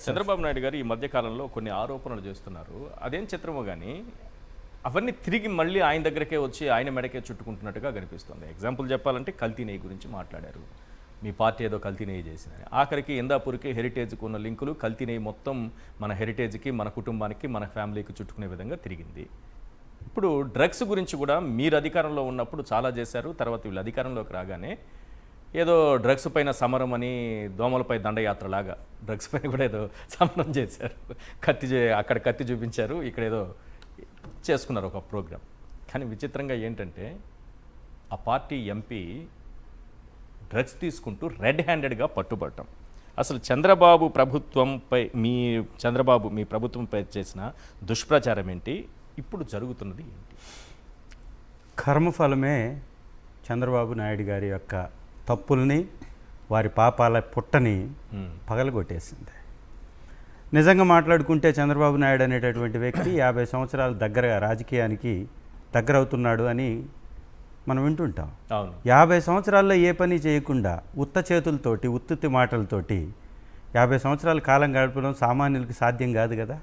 చంద్రబాబు నాయుడు గారు ఈ మధ్య కాలంలో కొన్ని ఆరోపణలు చేస్తున్నారు. అదేం చిత్రమో కానీ అవన్నీ తిరిగి మళ్ళీ ఆయన దగ్గరకే వచ్చి ఆయన మెడకే చుట్టుకుంటున్నట్టుగా కనిపిస్తుంది. ఎగ్జాంపుల్ చెప్పాలంటే కల్తీ నెయ్యి గురించి మాట్లాడారు. మీ పార్టీ ఏదో కల్తీ నెయ్యి చేసిందని. ఆఖరికి ఇందాపూర్కి హెరిటేజ్కి ఉన్న లింకులు కల్తీ నెయ్యి మొత్తం మన హెరిటేజ్కి, మన కుటుంబానికి, మన ఫ్యామిలీకి చుట్టుకునే విధంగా తిరిగింది. ఇప్పుడు డ్రగ్స్ గురించి కూడా మీరు అధికారంలో ఉన్నప్పుడు చాలా చేశారు. తర్వాత వీళ్ళు అధికారంలోకి రాగానే ఏదో డ్రగ్స్ పైన సమరం అని దోమలపై దండయాత్రలాగా డ్రగ్స్ పైన కూడా ఏదో సమరం చేశారు. అక్కడ కత్తి చూపించారు, ఇక్కడ ఏదో చేసుకున్నారు ఒక ప్రోగ్రాం. కానీ విచిత్రంగా ఏంటంటే ఆ పార్టీ ఎంపీ డ్రగ్స్ తీసుకుంటూ రెడ్ హ్యాండెడ్గా పట్టుబడటం. అసలు చంద్రబాబు మీ ప్రభుత్వంపై చేసిన దుష్ప్రచారం ఏంటి, ఇప్పుడు జరుగుతున్నది ఏంటి? కర్మఫలమే చంద్రబాబు నాయుడు గారి యొక్క తప్పుల్ని, వారి పాపాల పుట్టని పగలగొట్టేసింది. నిజంగా మాట్లాడుకుంటే చంద్రబాబు నాయుడు అనేటటువంటి వ్యక్తి 50 సంవత్సరాల దగ్గరగా రాజకీయానికి దగ్గర అవుతున్నాడు అని మనం వింటుంటాం. 50 సంవత్సరాల్లో ఏ పని చేయకుండా ఉత్త చేతులతోటి, ఉత్తుత్తి మాటలతోటి 50 సంవత్సరాల కాలం గడపడం సామాన్యులకి సాధ్యం కాదు కదా.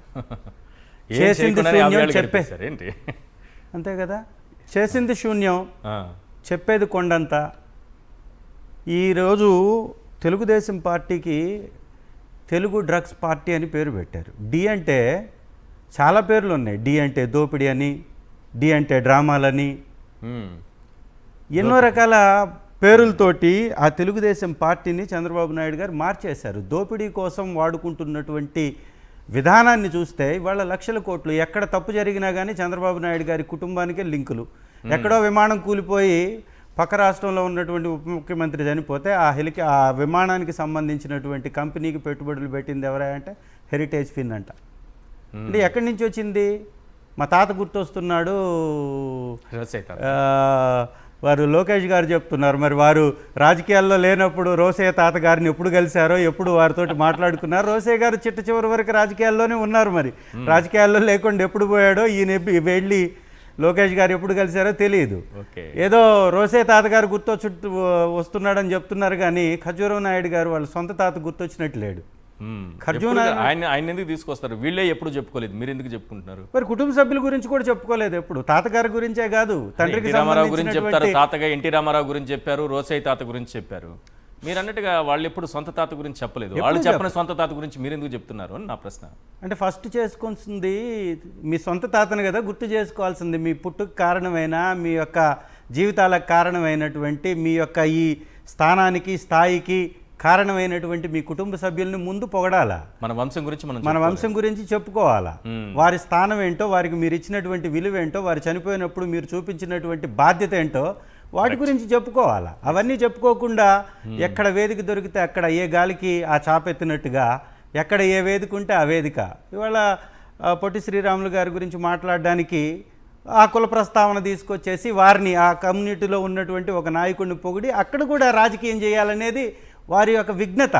చేసింది శూన్యం చెప్పేసారేంటి, అంతే కదా. చేసింది శూన్యం, చెప్పేది కొండంత. ఈరోజు తెలుగుదేశం పార్టీకి తెలుగు డ్రగ్స్ పార్టీ అని పేరు పెట్టారు. డి అంటే చాలా పేర్లు ఉన్నాయి. డి అంటే దోపిడీ అని, డి అంటే డ్రామాలని, ఎన్నో రకాల పేరులతోటి ఆ తెలుగుదేశం పార్టీని చంద్రబాబు నాయుడు గారు మార్చేశారు. దోపిడీ కోసం వాడుకుంటున్నటువంటి విధానాన్ని చూస్తే ఇవాళ లక్షల కోట్లు, ఎక్కడ తప్పు జరిగినా కానీ చంద్రబాబు నాయుడు గారి కుటుంబానికే లింకులు. ఎక్కడో విమానం కూలిపోయి పక్క రాష్ట్రంలో ఉన్నటువంటి ఉప ముఖ్యమంత్రి చనిపోతే ఆ విమానానికి సంబంధించినటువంటి కంపెనీకి పెట్టుబడులు పెట్టింది ఎవరా అంటే హెరిటేజ్ ఫిన్ అంట. అంటే ఎక్కడి నుంచి వచ్చింది? మా తాత గుర్తొస్తున్నాడు, వారు లోకేష్ గారు చెప్తున్నారు. మరి వారు రాజకీయాల్లో లేనప్పుడు రోసయ్య తాత గారిని ఎప్పుడు కలిశారో, ఎప్పుడు వారితోటి మాట్లాడుకున్నారు? రోసయ్య గారు చిట్ట చివరి వరకు రాజకీయాల్లోనే ఉన్నారు. మరి రాజకీయాల్లో లేకుండా ఎప్పుడు పోయాడో, ఈయన వెళ్ళి లోకేష్ గారు ఎప్పుడు కలిశారో తెలియదు. ఏదో రోసే తాతగారు వస్తున్నాడని చెప్తున్నారు, కానీ ఖర్జూరం నాయుడు గారు వాళ్ళ సొంత తాత గుర్తొచ్చినట్టు లేడు. ఆయన ఎందుకు తీసుకొస్తారు? వీళ్ళే ఎప్పుడు చెప్పుకోలేదు, మీరు ఎందుకు చెప్పుకుంటున్నారు? మరి కుటుంబ సభ్యుల గురించి కూడా చెప్పుకోలేదు ఎప్పుడు. తాతగారి గురించే కాదు, తండ్రికి రామారావు గురించి చెప్తారు, తాతగా ఎన్టీ రామారావు గురించి చెప్పారు, రోసయ్య తాత గురించి చెప్పారు. మీరు అన్నట్టుగా వాళ్ళు ఎప్పుడు సొంత తాత గురించి చెప్పలేదు. వాళ్ళు చెప్పిన సొంత తాత గురించి మీరు ఎందుకు చెప్తున్నారు అని నా ప్రశ్న. అంటే ఫస్ట్ చేసుకోవాల్సింది మీ సొంత తాతను కదా గుర్తు చేసుకోవాల్సింది. మీ పుట్టుకు కారణమైన, మీ యొక్క జీవితాలకు కారణమైనటువంటి, మీ యొక్క ఈ స్థానానికి, స్థాయికి కారణమైనటువంటి మీ కుటుంబ సభ్యుల్ని ముందు పొగడాలా. మన వంశం గురించి చెప్పుకోవాలా. వారి స్థానం ఏంటో, వారికి మీరు ఇచ్చినటువంటి విలువ ఏంటో, వారు చనిపోయినప్పుడు మీరు చూపించినటువంటి బాధ్యత ఏంటో వాటి గురించి చెప్పుకోవాలా. అవన్నీ చెప్పుకోకుండా ఎక్కడ వేదిక దొరికితే అక్కడ ఏ గాలికి ఆ చాపెత్తినట్టుగా ఎక్కడ ఏ వేదిక ఉంటే ఆ వేదిక. ఇవాళ పొట్టి శ్రీరాములు గారి గురించి మాట్లాడడానికి ఆ కుల ప్రస్తావన తీసుకొచ్చేసి వారిని, ఆ కమ్యూనిటీలో ఉన్నటువంటి ఒక నాయకుడిని పొగిడి అక్కడ కూడా రాజకీయం చేయాలనేది వారి యొక్క విఘ్నత.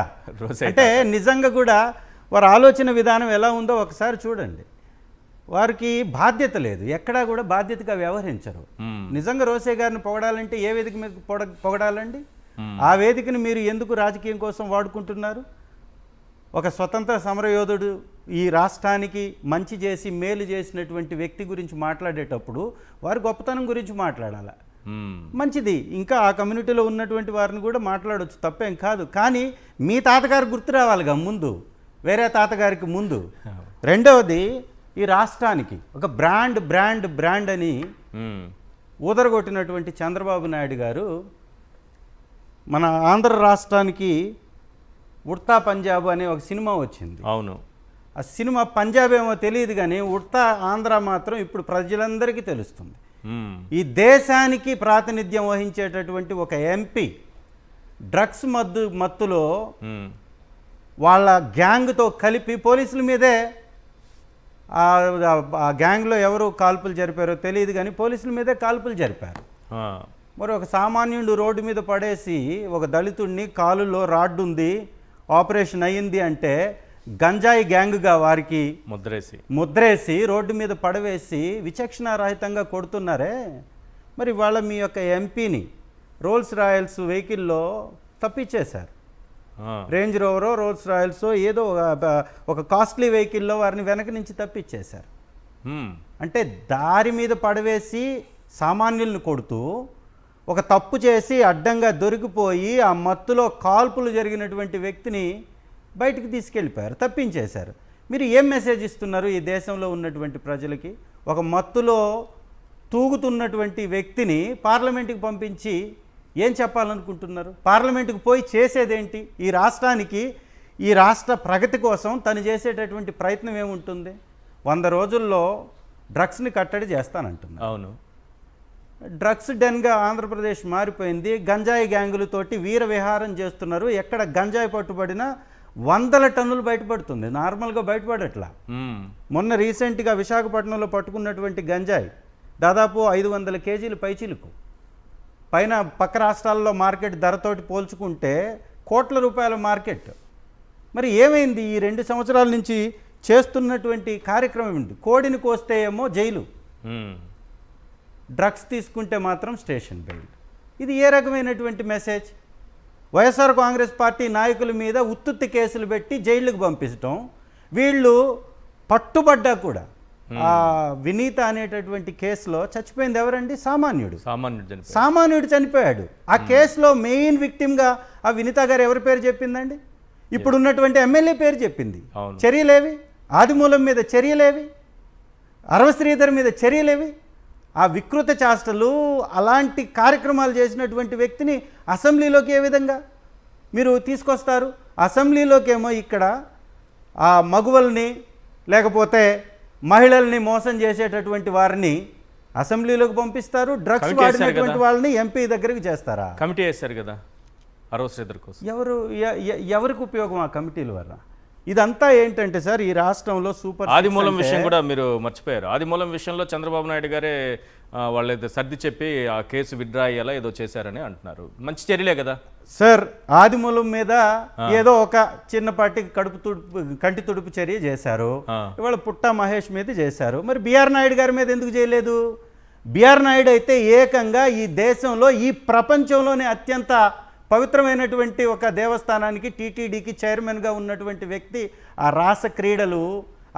అంటే నిజంగా కూడా వారి ఆలోచన విధానం ఎలా ఉందో ఒకసారి చూడండి. వారికి బాధ్యత లేదు, ఎక్కడా కూడా బాధ్యతగా వ్యవహరించరు. నిజంగా రోసే గారిని పొగడాలంటే ఏ వేదిక మీద పొగడాలండి? ఆ వేదికను మీరు ఎందుకు రాజకీయం కోసం వాడుకుంటున్నారు? ఒక స్వతంత్ర సమరయోధుడు, ఈ రాష్ట్రానికి మంచి చేసి మేలు చేసినటువంటి వ్యక్తి గురించి మాట్లాడేటప్పుడు వారి గొప్పతనం గురించి మాట్లాడాలి. మంచిది, ఇంకా ఆ కమ్యూనిటీలో ఉన్నటువంటి వారిని కూడా మాట్లాడవచ్చు, తప్పేం కాదు. కానీ మీ తాతగారు గుర్తు రావాలిగా ముందు, వేరే తాతగారికి ముందు. రెండవది, ఈ రాష్ట్రానికి ఒక బ్రాండ్ అని ఊదరగొట్టినటువంటి చంద్రబాబు నాయుడు గారు మన ఆంధ్ర రాష్ట్రానికి ఉడ్తా పంజాబ్ అనే ఒక సినిమా వచ్చింది. అవును, ఆ సినిమా పంజాబ్ ఏమో తెలియదు, కానీ ఉడ్తా ఆంధ్ర మాత్రం ఇప్పుడు ప్రజలందరికీ తెలుస్తుంది. ఈ దేశానికి ప్రాతినిధ్యం వహించేటటువంటి ఒక ఎంపీ డ్రగ్స్ మత్తులో వాళ్ళ గ్యాంగ్తో కలిపి పోలీసుల మీదే, ఆ గ్యాంగ్లో ఎవరు కాల్పులు జరిపారో తెలియదు, కానీ పోలీసుల మీదే కాల్పులు జరిపారు. మరి ఒక సామాన్యుడు రోడ్డు మీద పడేసి ఒక దళితుడిని కాలులో రాడ్డు ఉంది, ఆపరేషన్ అయ్యింది అంటే గంజాయి గ్యాంగ్గా వారికి ముద్రేసి రోడ్డు మీద పడవేసి విచక్షణారహితంగా కొడుతున్నారే. మరి వాళ్ళ మీ యొక్క ఎంపీని రోల్స్ రాయల్స్ వెహికల్లో తప్పించేశారు. రేంజ్ రోవరో రోల్స్ రాయల్సో ఏదో ఒక కాస్ట్లీ వెహికల్లో వారిని వెనక నుంచి తప్పిచ్చేశారు. అంటే దారి మీద పడవేసి సామాన్యుల్ని కొడుతూ ఒక తప్పు చేసి అడ్డంగా దొరికిపోయి ఆ మత్తులో కాల్పులు జరిగినటువంటి వ్యక్తిని బయటికి తీసుకెళ్ళిపోయారు, తప్పించేశారు. మీరు ఏం మెసేజ్ ఇస్తున్నారు ఈ దేశంలో ఉన్నటువంటి ప్రజలకి? ఒక మత్తులో తూగుతున్నటువంటి వ్యక్తిని పార్లమెంటుకి పంపించి ఏం చెప్పాలనుకుంటున్నారు? పార్లమెంటుకు పోయి చేసేదేంటి? ఈ రాష్ట్రానికి, ఈ రాష్ట్ర ప్రగతి కోసం తను చేసేటటువంటి ప్రయత్నం ఏముంటుంది? 100 రోజుల్లో డ్రగ్స్ని కట్టడి చేస్తానంటున్నారు. అవును, డ్రగ్స్ డెన్గా ఆంధ్రప్రదేశ్ మారిపోయింది. గంజాయి గ్యాంగులతోటి వీర విహారం చేస్తున్నారు. ఎక్కడ గంజాయి పట్టుబడినా 100 టన్నులు బయటపడుతుంది, నార్మల్గా బయటపడట్లా. మొన్న రీసెంట్గా విశాఖపట్నంలో పట్టుకున్నటువంటి గంజాయి దాదాపు 500 కేజీలు పైచిలుకు పైన. పక్క రాష్ట్రాల్లో మార్కెట్ ధరతోటి పోల్చుకుంటే కోట్ల రూపాయల మార్కెట్. మరి ఏమైంది ఈ 2 సంవత్సరాల నుంచి చేస్తున్నటువంటి కార్యక్రమం ఏంటి? కోడిని కోస్తే ఏమో జైలు, డ్రగ్స్ తీసుకుంటే మాత్రం స్టేషన్ బెయిల్. ఇది ఏ రకమైనటువంటి మెసేజ్? వైఎస్ఆర్ కాంగ్రెస్ పార్టీ నాయకుల మీద ఉత్తుత్తి కేసులు పెట్టి జైళ్ళకు పంపించడం, వీళ్ళు పట్టుబడ్డా కూడా ఆ వినీత అనేటటువంటి కేసులో చచ్చిపోయింది ఎవరండి? సామాన్యుడు చనిపోయాడు. ఆ కేసులో మెయిన్ విక్టిమ్గా ఆ వినీత గారు ఎవరి పేరు చెప్పిందండి? ఇప్పుడున్నటువంటి ఎమ్మెల్యే పేరు చెప్పింది. చర్యలేవి? ఆదిమూలం మీద చర్యలేవి? అరవ శ్రీధర్ మీద చర్యలేవి? ఆ వికృత చేష్టలు, అలాంటి కార్యక్రమాలు చేసినటువంటి వ్యక్తిని అసెంబ్లీలోకి ఏ విధంగా మీరు తీసుకొస్తారు? అసెంబ్లీలోకేమో ఇక్కడ ఆ మగువల్ని లేకపోతే మహిళల్ని మోసం చేసేటటువంటి వారిని అసెంబ్లీలోకి పంపిస్తారు, డ్రగ్స్ వాడినటువంటి వాళ్ళని ఎంపీ దగ్గరికి చేస్తారా? కమిటీ వేశారు కదా అరవ శ్రీధర్ కోసం. ఎవరికి ఉపయోగం ఆ కమిటీల వల్ల? ఇదంతా ఏంటంటే సార్, ఈ రాష్ట్రంలో సూపర్ ఆదిమూలం విషయం కూడా మీరు మర్చిపోయారు. ఆదిమూలం విషయంలో చంద్రబాబు నాయుడు గారే వాళ్ళైతే సర్ది చెప్పి ఆ కేసు విత్డ్రా అయ్యేలా ఏదో చేశారని అంటున్నారు. మంచి చర్యలే కదా సార్. ఆదిమూలం మీద ఏదో ఒక చిన్నపాటి కంటి తుడుపు చర్య చేశారు. ఇవాళ పుట్టా మహేష్ మీద చేశారు. మరి బిఆర్ నాయుడు గారి మీద ఎందుకు చేయలేదు? బిఆర్ నాయుడు అయితే ఏకంగా ఈ దేశంలో, ఈ ప్రపంచంలోనే అత్యంత పవిత్రమైనటువంటి ఒక దేవస్థానానికి టీటీడీకి చైర్మన్గా ఉన్నటువంటి వ్యక్తి. ఆ రాస క్రీడలు,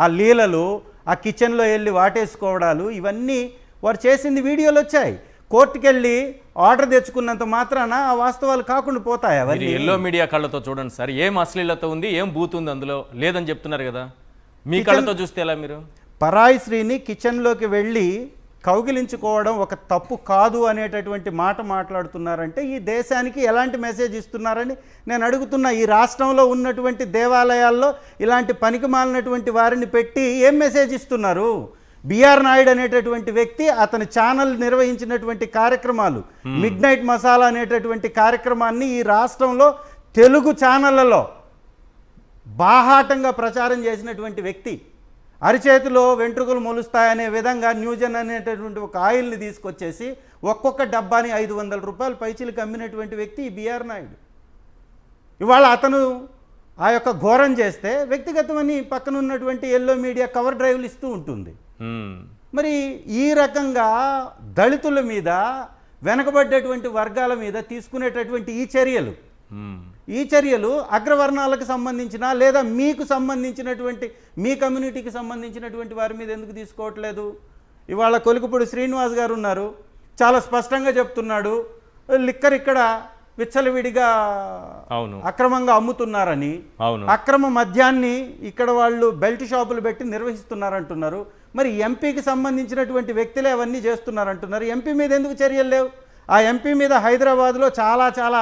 ఆ లీలలు, ఆ కిచెన్లో వెళ్ళి వాటేసుకోవడాలు, ఇవన్నీ వారు చేసింది వీడియోలు వచ్చాయి. కోర్టుకు వెళ్ళి ఆర్డర్ తెచ్చుకున్నంత మాత్రాన ఆ వాస్తవాలు కాకుండా పోతాయి. అవన్నీ ఎల్లో మీడియా కళ్ళతో చూడండి సార్, ఏం అశ్లీలత ఉంది, ఏం బూత్ ఉంది అందులో లేదని చెప్తున్నారు కదా. మీ కళ్ళతో చూస్తే ఎలా? మీరు పరాయి స్త్రీని కిచెన్లోకి వెళ్ళి కౌగిలించుకోవడం ఒక తప్పు కాదు అనేటటువంటి మాట మాట్లాడుతున్నారంటే ఈ దేశానికి ఎలాంటి మెసేజ్ ఇస్తున్నారని నేను అడుగుతున్నా. ఈ రాష్ట్రంలో ఉన్నటువంటి దేవాలయాల్లో ఇలాంటి పనికిమాలినటువంటి వారిని పెట్టి ఏం మెసేజ్ ఇస్తున్నారు? బిఆర్ నాయుడు అనేటటువంటి వ్యక్తి, అతని ఛానల్ నిర్వహించినటువంటి కార్యక్రమాలు, మిడ్ నైట్ మసాలా అనేటటువంటి కార్యక్రమాన్ని ఈ రాష్ట్రంలో తెలుగు ఛానళ్లలో బాహాటంగా ప్రచారం చేసినటువంటి వ్యక్తి. అరిచేతిలో వెంట్రుకలు మొలుస్తాయనే విధంగా న్యూజన్ అనేటటువంటి ఒక ఆయిల్ని తీసుకొచ్చేసి ఒక్కొక్క డబ్బాని 500 రూపాయలు పైచీలకు అమ్మినటువంటి వ్యక్తి ఈ బిఆర్ నాయుడు. ఇవాళ అతను ఆ యొక్క ఘోరం చేస్తే వ్యక్తిగతమని పక్కన ఉన్నటువంటి ఎల్లో మీడియా కవర్ డ్రైవ్లు ఇస్తూ ఉంటుంది. మరి ఈ రకంగా దళితుల మీద, వెనకబడ్డటువంటి వర్గాల మీద తీసుకునేటటువంటి ఈ చర్యలు అగ్రవర్ణాలకు సంబంధించిన లేదా మీకు సంబంధించినటువంటి, మీ కమ్యూనిటీకి సంబంధించినటువంటి వారి మీద ఎందుకు తీసుకోవట్లేదు? ఇవాళ కొలికపూడి శ్రీనివాస్ గారు ఉన్నారు, చాలా స్పష్టంగా చెప్తున్నాడు, లిక్కర్ ఇక్కడ విచ్చలవిడిగా అక్రమంగా అమ్ముతున్నారని, అక్రమ మద్యాన్ని ఇక్కడ వాళ్ళు బెల్ట్ షాపులు పెట్టి నిర్వహిస్తున్నారంటున్నారు. మరి ఎంపీకి సంబంధించినటువంటి వ్యక్తులే అవన్నీ చేస్తున్నారంటున్నారు. ఎంపీ మీద ఎందుకు చర్యలు లేవు? ఆ ఎంపీ మీద హైదరాబాద్లో చాలా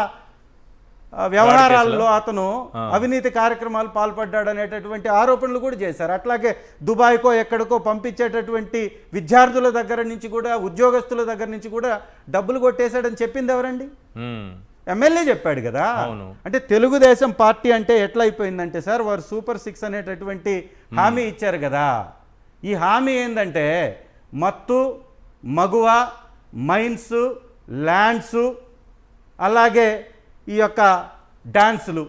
వ్యవహారాల్లో అతను అవినీతి కార్యక్రమాలు పాల్పడ్డాడు అనేటటువంటి ఆరోపణలు కూడా చేశారు. అట్లాగే దుబాయ్కో ఎక్కడికో పంపించేటటువంటి విద్యార్థుల దగ్గర నుంచి కూడా, ఉద్యోగస్తుల దగ్గర నుంచి కూడా డబ్బులు కొట్టేశాడని చెప్పింది ఎవరండి? ఎమ్మెల్యే చెప్పాడు కదా. అంటే తెలుగుదేశం పార్టీ అంటే ఎట్లా అయిపోయిందంటే సార్, వారు సూపర్ 6 అనేటటువంటి హామీ ఇచ్చారు కదా. ఈ హామీ ఏంటంటే మత్తు, మగువ, మైన్స్, ల్యాండ్స్, అలాగే ఈ యొక్క డాన్సులు,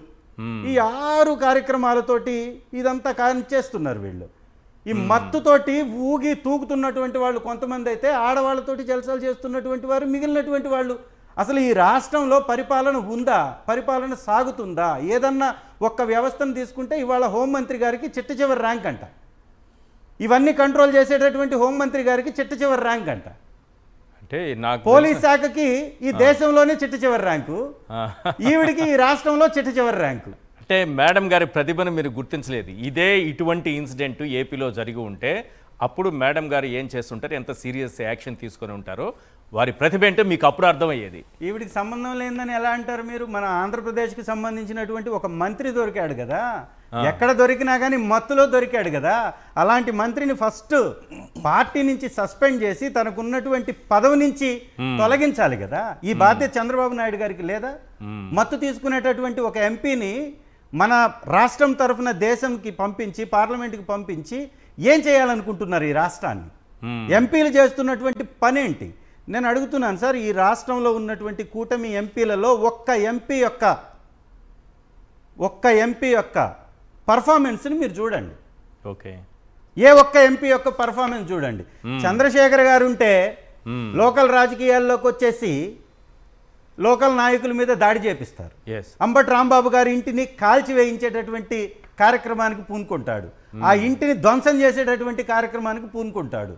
ఈ 6 కార్యక్రమాలతోటి ఇదంతా చేస్తున్నారు వీళ్ళు. ఈ మత్తుతోటి ఊగి తూగుతున్నటువంటి వాళ్ళు కొంతమంది అయితే, ఆడవాళ్ళతోటి జలసాలు చేస్తున్నటువంటి వారు మిగిలినటువంటి వాళ్ళు అసలు ఈ రాష్ట్రంలో పరిపాలన ఉందా, పరిపాలన సాగుతుందా? ఏదన్నా ఒక్క వ్యవస్థను తీసుకుంటే ఇవాళ హోంమంత్రి గారికి చిట్ట చివరి ర్యాంక్ అంట. ఇవన్నీ కంట్రోల్ చేసేటటువంటి హోంమంత్రి గారికి చిట్ట చివరి ర్యాంక్ అంట. అంటే నాకు పోలీస్ శాఖకి ఈ దేశంలోనే చిట్ట చివరి ర్యాంకు, ఈవిడికి ఈ రాష్ట్రంలో చిట్ట చివరి ర్యాంకు. అంటే మేడం గారి ప్రతిభను మీరు గుర్తించలేదు. ఇదే ఇటువంటి ఇన్సిడెంట్ ఏపీలో జరిగి ఉంటే అప్పుడు మేడం గారు ఏం చేస్తుంటారు, ఎంత సీరియస్ యాక్షన్ తీసుకొని ఉంటారో, వారి ప్రతిభ ఏంటో మీకు అప్పుడు అర్థమయ్యేది. ఈవిడికి సంబంధం లేదని ఎలా అంటారు మీరు? మన ఆంధ్రప్రదేశ్కి సంబంధించినటువంటి ఒక మంత్రి దొరికాడు కదా, ఎక్కడ దొరికినా కానీ మత్తులో దొరికాడు కదా. అలాంటి మంత్రిని ఫస్ట్ పార్టీ నుంచి సస్పెండ్ చేసి తనకున్నటువంటి పదవి నుంచి తొలగించాలి కదా. ఈ బాధ్యత చంద్రబాబు నాయుడు గారికి లేదా? మత్తు తీసుకునేటటువంటి ఒక ఎంపీని మన రాష్ట్రం తరఫున దేశంకి పంపించి, పార్లమెంట్కి పంపించి ఏం చేయాలనుకుంటున్నారు ఈ రాష్ట్రాన్ని? ఎంపీలు చేస్తున్నటువంటి పనేంటి? నేను అడుగుతున్నాను సార్, ఈ రాష్ట్రంలో ఉన్నటువంటి కూటమి ఎంపీలలో ఒక్క ఎంపీ యొక్క పర్ఫార్మెన్స్ని మీరు చూడండి. ఓకే, ఏ ఒక్క ఎంపీ యొక్క పర్ఫార్మెన్స్ చూడండి. చంద్రశేఖర్ గారు ఉంటే లోకల్ రాజకీయాల్లోకి వచ్చేసి లోకల్ నాయకుల మీద దాడి చేపిస్తారు. అంబటి రాంబాబు గారి ఇంటిని కాల్చివేయించేటటువంటి కార్యక్రమానికి పూనుకుంటాడు, ఆ ఇంటిని ధ్వంసం చేసేటటువంటి కార్యక్రమానికి పూనుకుంటాడు,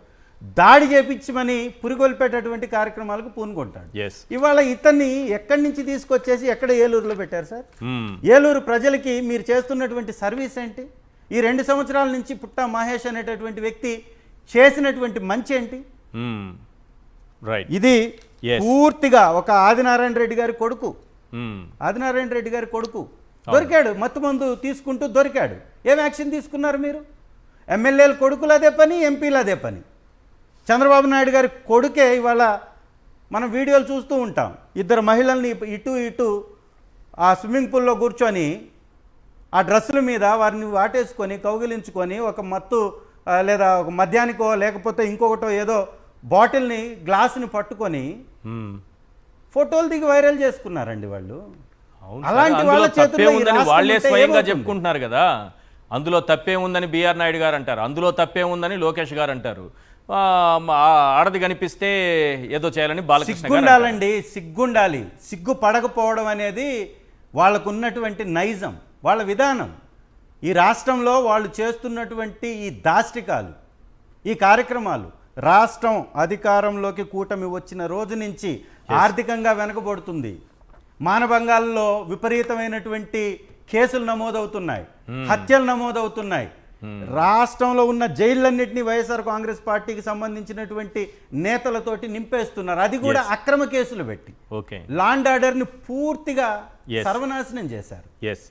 దాడి చేపించమని పురిగొల్పేటటువంటి కార్యక్రమాలకు పూనుకుంటాడు. ఇవాళ ఇతన్ని ఎక్కడి నుంచి తీసుకొచ్చేసి ఎక్కడ ఏలూరులో పెట్టారు సార్? ఏలూరు ప్రజలకి మీరు చేస్తున్నటువంటి సర్వీస్ ఏంటి? ఈ 2 సంవత్సరాల నుంచి పుట్టా మహేష్ అనేటటువంటి వ్యక్తి చేసినటువంటి మంచి ఏంటి? ఇది పూర్తిగా ఒక ఆదినారాయణ రెడ్డి గారి కొడుకు, ఆదినారాయణ రెడ్డి గారి కొడుకు దొరికాడు, మత్తు మందు తీసుకుంటూ దొరికాడు. ఏం యాక్షన్ తీసుకున్నారు మీరు? ఎమ్మెల్యేల కొడుకులు అదే పని, ఎంపీలు అదే పని. చంద్రబాబు నాయుడు గారి కొడుకే ఇవాళ మనం వీడియోలు చూస్తూ ఉంటాం, 2 మహిళల్ని ఇటు ఆ స్విమ్మింగ్ పూల్లో కూర్చొని ఆ డ్రెస్సుల మీద వారిని వాటేసుకొని కౌగిలించుకొని ఒక మత్తు లేదా ఒక మద్యానికో లేకపోతే ఇంకొకటో ఏదో బాటిల్ని గ్లాసుని పట్టుకొని ఫోటోలు దిగి వైరల్ చేసుకున్నారండి వాళ్ళు. అలాంటి వాళ్ళ చేతుల్లో వాళ్ళే స్వయంగా చెప్పుకుంటున్నారు కదా, అందులో తప్పే ఉందని బిఆర్ నాయుడు గారు అంటారు, అందులో తప్పే ఉందని లోకేష్ గారు అంటారు. ఆడది కనిపిస్తే ఏదో చేయాలని బాలకృష్ణ గారు సిగ్గుండాలండి, సిగ్గుండాలి. సిగ్గు పడకపోవడం అనేది వాళ్ళకున్నటువంటి నైజం, వాళ్ళ విధానం. ఈ రాష్ట్రంలో వాళ్ళు చేస్తున్నటువంటి ఈ దాష్టికాలు, ఈ కార్యక్రమాలు రాష్ట్రం అధికారంలోకి కూటమి వచ్చిన రోజు నుంచి ఆర్థికంగా వెనకబడుతుంది. మానభంగాల్లో విపరీతమైనటువంటి కేసులు నమోదవుతున్నాయి, హత్యలు నమోదవుతున్నాయి. రాష్ట్రంలో ఉన్న జైళ్ళన్నింటినీ వైఎస్ఆర్ కాంగ్రెస్ పార్టీకి సంబంధించినటువంటి నేతలతోటి నింపేస్తున్నారు, అది కూడా అక్రమ కేసులు పెట్టి. లా అండ్ ఆర్డర్ని పూర్తిగా సర్వనాశనం చేశారు.